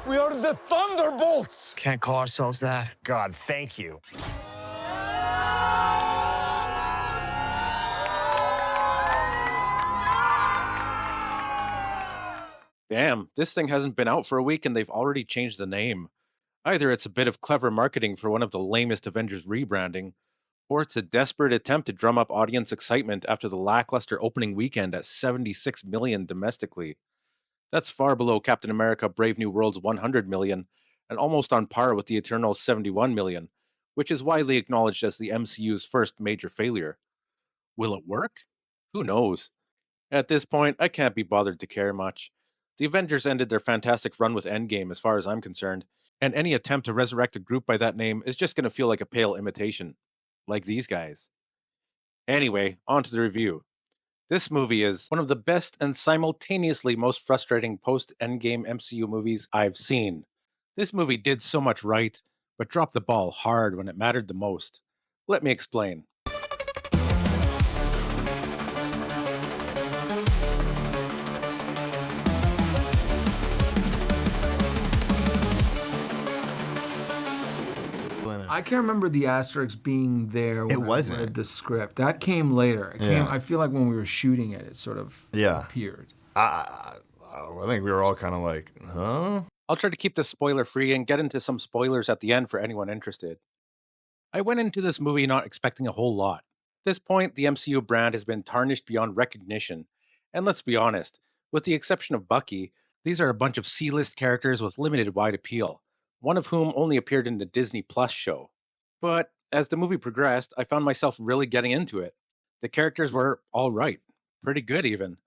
We are the Thunderbolts! Can't call ourselves that. God, thank you. Damn, this thing hasn't been out for a week and they've already changed the name. Either it's a bit of clever marketing for one of the lamest Avengers rebranding, or it's a desperate attempt to drum up audience excitement after the lackluster opening weekend at 76 million domestically. That's far below Captain America Brave New World's 100 million, and almost on par with the Eternals' 71 million, which is widely acknowledged as the MCU's first major failure. Will it work? Who knows? At this point, I can't be bothered to care much. The Avengers ended their fantastic run with Endgame as far as I'm concerned, and any attempt to resurrect a group by that name is just going to feel like a pale imitation. Like these guys. Anyway, on to the review. This movie is one of the best and simultaneously most frustrating post-Endgame MCU movies I've seen. This movie did so much right, but dropped the ball hard when it mattered the most. Let me explain. I can't remember the asterisk being there when It wasn't. I read the script. That came later. It came, I feel like when we were shooting it, it sort of appeared. I think we were all kind of like, huh? I'll try to keep this spoiler free and get into some spoilers at the end for anyone interested. I went into this movie not expecting a whole lot. At this point, the MCU brand has been tarnished beyond recognition. And let's be honest, with the exception of Bucky, these are a bunch of C-list characters with limited wide appeal, one of whom only appeared in the Disney Plus show. But as the movie progressed, I found myself really getting into it. The characters were all right, pretty good even.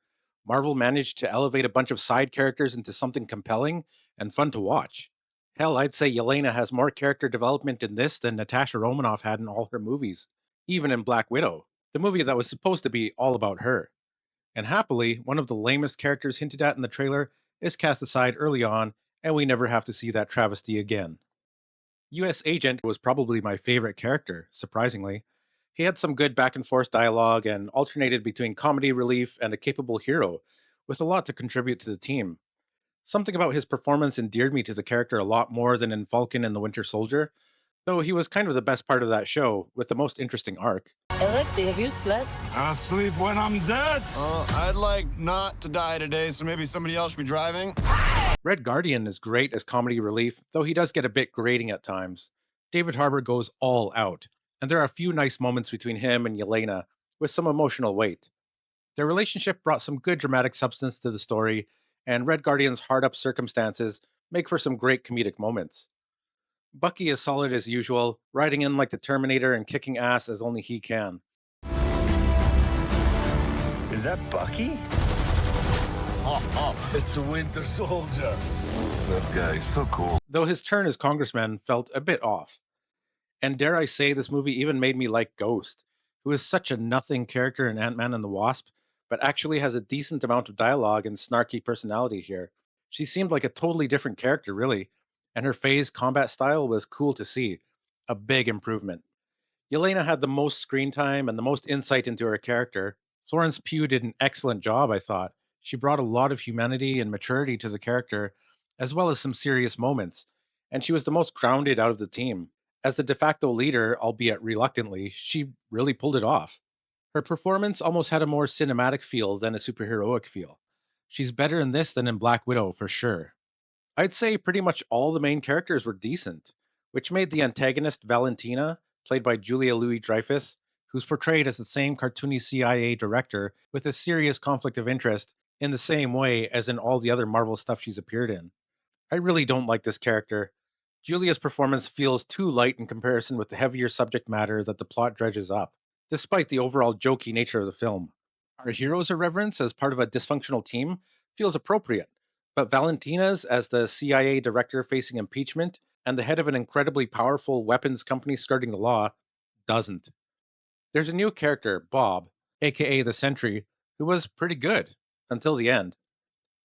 Marvel managed to elevate a bunch of side characters into something compelling and fun to watch. Hell, I'd say Yelena has more character development in this than Natasha Romanoff had in all her movies, even in Black Widow, the movie that was supposed to be all about her. And happily, one of the lamest characters hinted at in the trailer is cast aside early on, and we never have to see that travesty again. US Agent was probably my favorite character, surprisingly. He had some good back and forth dialogue and alternated between comedy relief and a capable hero, with a lot to contribute to the team. Something about his performance endeared me to the character a lot more than in Falcon and the Winter Soldier, though he was kind of the best part of that show, with the most interesting arc. Alexei, have you slept? I'll sleep when I'm dead. I'd like not to die today, so maybe somebody else should be driving. Red Guardian is great as comedy relief, though he does get a bit grating at times. David Harbour goes all out, and there are a few nice moments between him and Yelena, with some emotional weight. Their relationship brought some good dramatic substance to the story, and Red Guardian's hard-up circumstances make for some great comedic moments. Bucky is solid as usual, riding in like the Terminator and kicking ass as only he can. Is that Bucky? It's a Winter Soldier. That guy is so cool. Though his turn as congressman felt a bit off. And dare I say, this movie even made me like Ghost, who is such a nothing character in Ant-Man and the Wasp, but actually has a decent amount of dialogue and snarky personality here. She seemed like a totally different character, really, and her phased combat style was cool to see. A big improvement. Yelena had the most screen time and the most insight into her character. Florence Pugh did an excellent job, I thought. She brought a lot of humanity and maturity to the character, as well as some serious moments, and she was the most grounded out of the team. As the de facto leader, albeit reluctantly, she really pulled it off. Her performance almost had a more cinematic feel than a superheroic feel. She's better in this than in Black Widow, for sure. I'd say pretty much all the main characters were decent, which made the antagonist Valentina, played by Julia Louis-Dreyfus, who's portrayed as the same cartoony CIA director with a serious conflict of interest in the same way as in all the other Marvel stuff she's appeared in. I really don't like this character. Julia's performance feels too light in comparison with the heavier subject matter that the plot dredges up, despite the overall jokey nature of the film. Our hero's irreverence as part of a dysfunctional team feels appropriate, but Valentina's as the CIA director facing impeachment and the head of an incredibly powerful weapons company skirting the law doesn't. There's a new character, Bob, aka the Sentry, who was pretty good, until the end.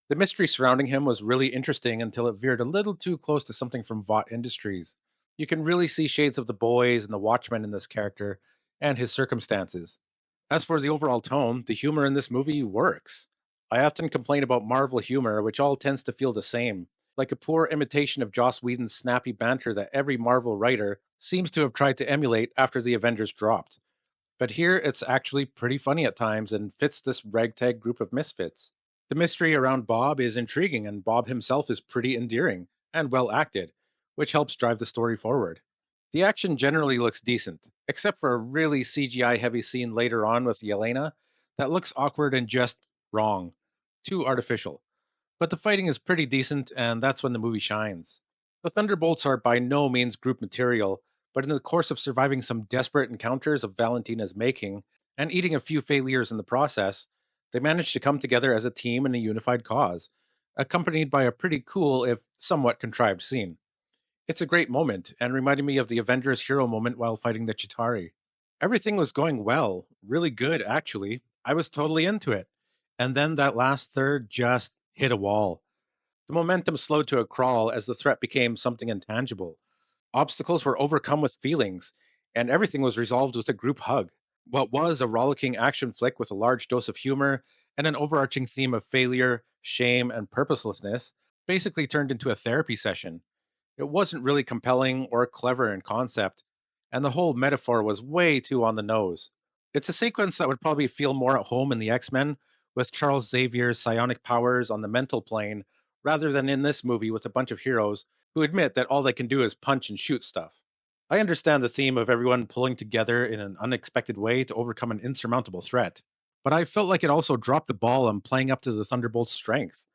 The mystery surrounding him was really interesting until it veered a little too close to something from Vought Industries. You can really see shades of the boys and the Watchmen in this character, and his circumstances. As for the overall tone, the humor in this movie works. I often complain about Marvel humor, which all tends to feel the same, like a poor imitation of Joss Whedon's snappy banter that every Marvel writer seems to have tried to emulate after the Avengers dropped. But here it's actually pretty funny at times and fits this ragtag group of misfits. The mystery around Bob is intriguing, and Bob himself is pretty endearing and well acted, which helps drive the story forward. The action generally looks decent, except for a really CGI heavy scene later on with Yelena that looks awkward and just wrong. Too artificial. But the fighting is pretty decent, and that's when the movie shines. The Thunderbolts are by no means group material, but in the course of surviving some desperate encounters of Valentina's making, and eating a few failures in the process, they managed to come together as a team in a unified cause, accompanied by a pretty cool, if somewhat contrived, scene. It's a great moment, and reminded me of the Avengers hero moment while fighting the Chitauri. Everything was going well, really good, actually. I was totally into it. And then that last third just hit a wall. The momentum slowed to a crawl as the threat became something intangible. Obstacles were overcome with feelings, and everything was resolved with a group hug. What was a rollicking action flick with a large dose of humor and an overarching theme of failure, shame, and purposelessness basically turned into a therapy session. It wasn't really compelling or clever in concept, and the whole metaphor was way too on the nose. It's a sequence that would probably feel more at home in the X-Men, with Charles Xavier's psionic powers on the mental plane, rather than in this movie with a bunch of heroes who admit that all they can do is punch and shoot stuff. I understand the theme of everyone pulling together in an unexpected way to overcome an insurmountable threat, but I felt like it also dropped the ball on playing up to the Thunderbolts' strength,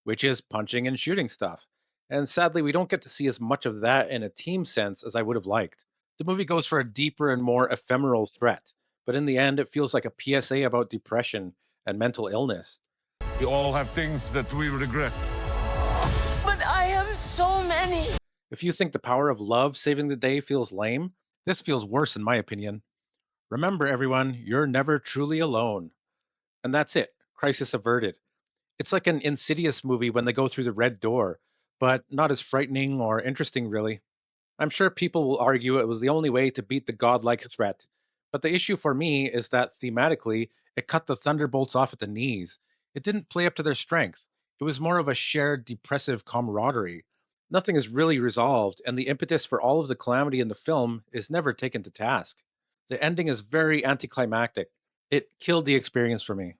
which is punching and shooting stuff. And sadly, we don't get to see as much of that in a team sense as I would have liked. The movie goes for a deeper and more ephemeral threat, but in the end, it feels like a PSA about depression and mental illness. We all have things that we regret. But I have so many. If you think the power of love saving the day feels lame, this feels worse in my opinion. Remember, everyone, you're never truly alone. And that's it. Crisis averted. It's like an Insidious movie when they go through the red door, but not as frightening or interesting, really. I'm sure people will argue it was the only way to beat the godlike threat, but the issue for me is that thematically, it cut the Thunderbolts off at the knees. It didn't play up to their strength. It was more of a shared depressive camaraderie. Nothing is really resolved, and the impetus for all of the calamity in the film is never taken to task. The ending is very anticlimactic. It killed the experience for me.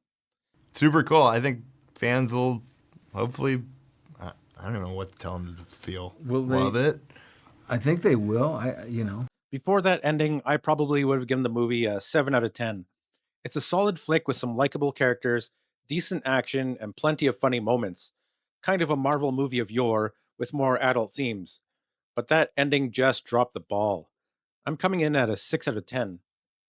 Super cool. I think fans will hopefully, I don't know what to tell them to feel. Will they? Love it. I think they will. Before that ending, I probably would have given the movie a 7 out of 10. It's a solid flick with some likable characters, decent action, and plenty of funny moments. Kind of a Marvel movie of yore with more adult themes. But that ending just dropped the ball. I'm coming in at a 6 out of 10.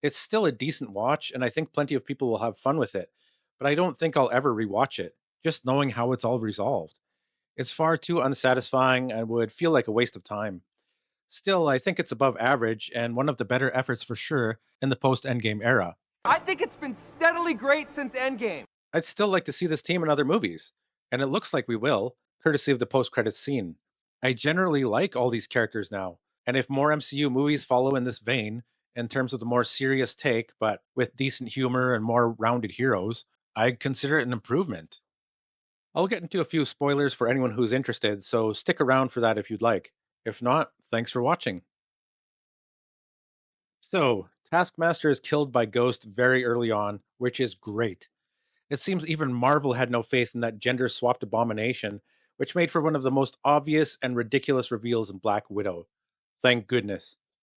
It's still a decent watch, and I think plenty of people will have fun with it, but I don't think I'll ever rewatch it, just knowing how it's all resolved. It's far too unsatisfying and would feel like a waste of time. Still, I think it's above average and one of the better efforts for sure in the post-Endgame era. I think it's been steadily great since Endgame. I'd still like to see this team in other movies, and it looks like we will, courtesy of the post-credits scene. I generally like all these characters now, and if more MCU movies follow in this vein, in terms of the more serious take, but with decent humor and more rounded heroes, I'd consider it an improvement. I'll get into a few spoilers for anyone who's interested, so stick around for that if you'd like. If not, thanks for watching. So, Taskmaster is killed by Ghost very early on, which is great. It seems even Marvel had no faith in that gender-swapped abomination, which made for one of the most obvious and ridiculous reveals in Black Widow. Thank goodness.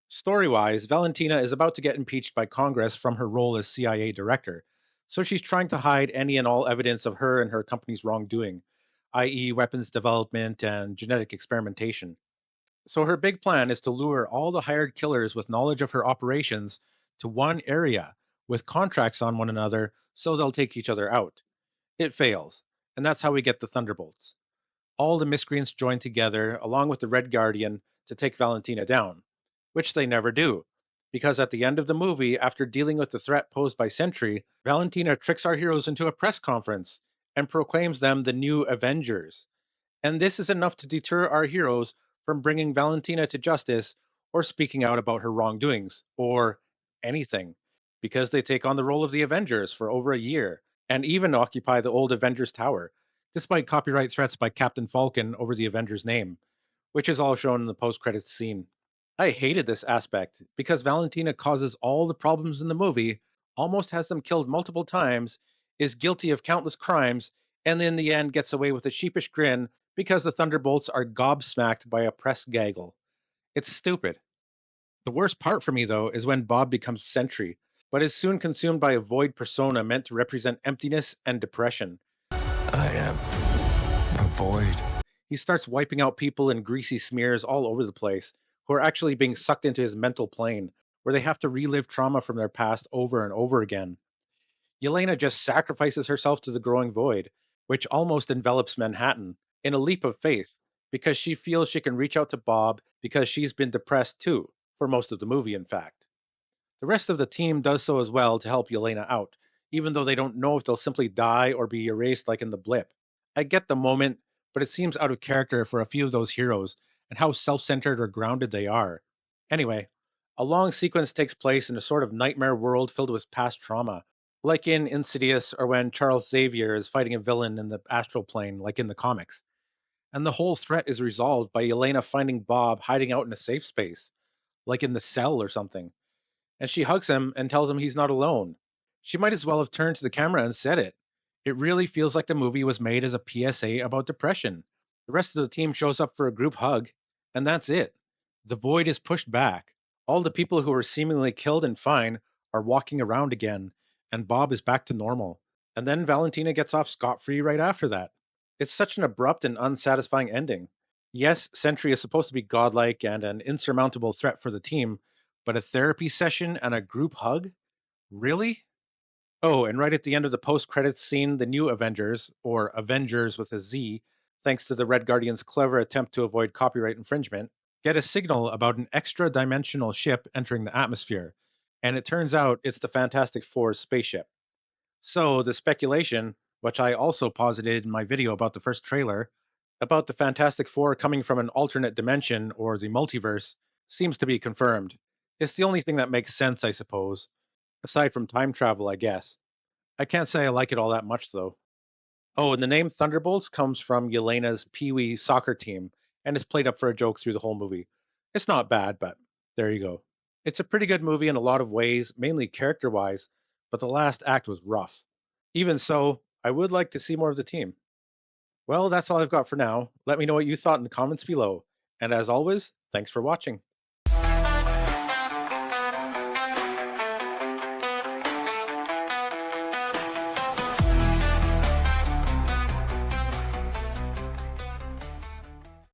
Story-wise, Valentina is about to get impeached by Congress from her role as CIA director, so she's trying to hide any and all evidence of her and her company's wrongdoing, i.e. weapons development and genetic experimentation. So her big plan is to lure all the hired killers with knowledge of her operations to one area, with contracts on one another, so they'll take each other out. It fails, and that's how we get the Thunderbolts. All the miscreants join together, along with the Red Guardian, to take Valentina down, which they never do, because at the end of the movie, after dealing with the threat posed by Sentry, Valentina tricks our heroes into a press conference and proclaims them the new Avengers. And this is enough to deter our heroes from bringing Valentina to justice or speaking out about her wrongdoings, or anything, because they take on the role of the Avengers for over a year, and even occupy the old Avengers Tower, despite copyright threats by Captain Falcon over the Avengers name, which is all shown in the post-credits scene. I hated this aspect because Valentina causes all the problems in the movie, almost has them killed multiple times, is guilty of countless crimes, and in the end gets away with a sheepish grin because the Thunderbolts are gobsmacked by a press gaggle. It's stupid. The worst part for me, though, is when Bob becomes Sentry, but is soon consumed by a void persona meant to represent emptiness and depression. I am a void. He starts wiping out people in greasy smears all over the place, who are actually being sucked into his mental plane, where they have to relive trauma from their past over and over again. Yelena just sacrifices herself to the growing void, which almost envelops Manhattan, in a leap of faith, because she feels she can reach out to Bob because she's been depressed too, for most of the movie, in fact. The rest of the team does so as well to help Yelena out, even though they don't know if they'll simply die or be erased like in the blip. I get the moment, but it seems out of character for a few of those heroes and how self-centered or grounded they are. Anyway, a long sequence takes place in a sort of nightmare world filled with past trauma, like in Insidious or when Charles Xavier is fighting a villain in the astral plane, like in the comics. And the whole threat is resolved by Yelena finding Bob hiding out in a safe space, like in the cell or something. And she hugs him and tells him he's not alone. She might as well have turned to the camera and said it. It really feels like the movie was made as a PSA about depression. The rest of the team shows up for a group hug, and that's it. The void is pushed back. All the people who were seemingly killed and fine are walking around again, and Bob is back to normal. And then Valentina gets off scot-free right after that. It's such an abrupt and unsatisfying ending. Yes, Sentry is supposed to be godlike and an insurmountable threat for the team, but a therapy session and a group hug? Really? Oh, and right at the end of the post-credits scene, the new Avengers, or Avengers with a Z, thanks to the Red Guardian's clever attempt to avoid copyright infringement, get a signal about an extra-dimensional ship entering the atmosphere, and it turns out it's the Fantastic Four's spaceship. So, the speculation, which I also posited in my video about the first trailer, about the Fantastic Four coming from an alternate dimension, or the multiverse, seems to be confirmed. It's the only thing that makes sense, I suppose. Aside from time travel, I guess. I can't say I like it all that much, though. Oh, and the name Thunderbolts comes from Yelena's Pee Wee soccer team, and is played up for a joke through the whole movie. It's not bad, but there you go. It's a pretty good movie in a lot of ways, mainly character-wise, but the last act was rough. Even so, I would like to see more of the team. Well, that's all I've got for now. Let me know what you thought in the comments below. And as always, thanks for watching.